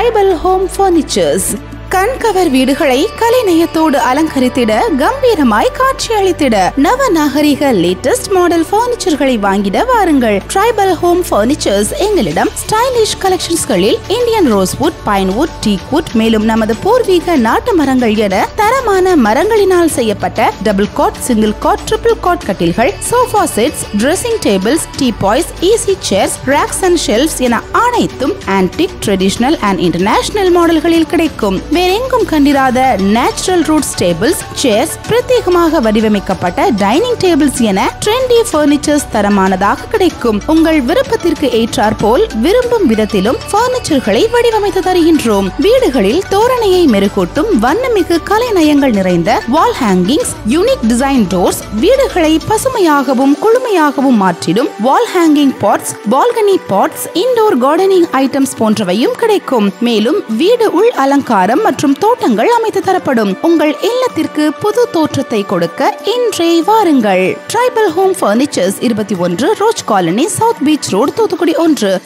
Tribal Home Furnitures. கண்கவர் வீடுகளை கலைநயத்தோடு அலங்கரித்திட, கம்பீரமாய் காட்சியளித்திட நவநாகரிக லேட்டஸ்ட் மாடல் பர்னிச்சர்களை வாங்கிட வாருங்கள். ட்ரைபல் ஹோம் பர்னிச்சர்ஸ் எங்களிடம் ஸ்டைலிஷ் கலெக்ஷன்ஸ்களில் இந்தியன் ரோஸ்வுட், பைன்வுட், டீக்வுட், மேலும் நமது பூர்வீக நாட்டு மரங்கள் என தரமான மரங்களினால் செய்யப்பட்ட double cot, single cot, triple cot கட்டில்கள், sofa sets, dressing tables, teapoys, easy chairs, racks and shelves என அனைத்தும் ஆன்டிக், ட்ரெடிஷனல் அண்ட் இன்டர்நேஷனல் மாடல்களில் கிடைக்கும். வேறெங்கும் கண்டிராத நேச்சுரல் ரூட்ஸ் டேபிள்ஸ், சேர்ஸ், பிரத்யேகமாக வடிவமைக்கப்பட்ட டைனிங் டேபிள்ஸ் என ட்ரெண்டி பர்னிச்சர்ஸ் தரமானதாக கிடைக்கும். உங்கள் விருப்பத்திற்கு ஏற்றார் போல் விரும்பும் விதத்திலும் பர்னிச்சர்களை வடிவமைத்து தருகின்றோம். வீடுகளில் தோரணையை மெருகூட்டும் வண்ணமிகு கலைநயங்கள் நிறைந்த wall hangings, unique design doors, வீடுகளை பசுமையாகவும் குளுமையாகவும் மாற்றிடும் wall hanging pots, balcony pots, indoor gardening items போன்றவையும் கிடைக்கும். மேலும் வீடு உள் அலங்காரம் மற்றும் தோட்டங்கள் அமைத்து தரப்படும். உங்கள் இல்லத்திற்கு புது தோற்றத்தை கொடுக்க இன்றே வாருங்கள். Tribal home furnitures 21 roach colony, south beach road, Thoothukudi 1.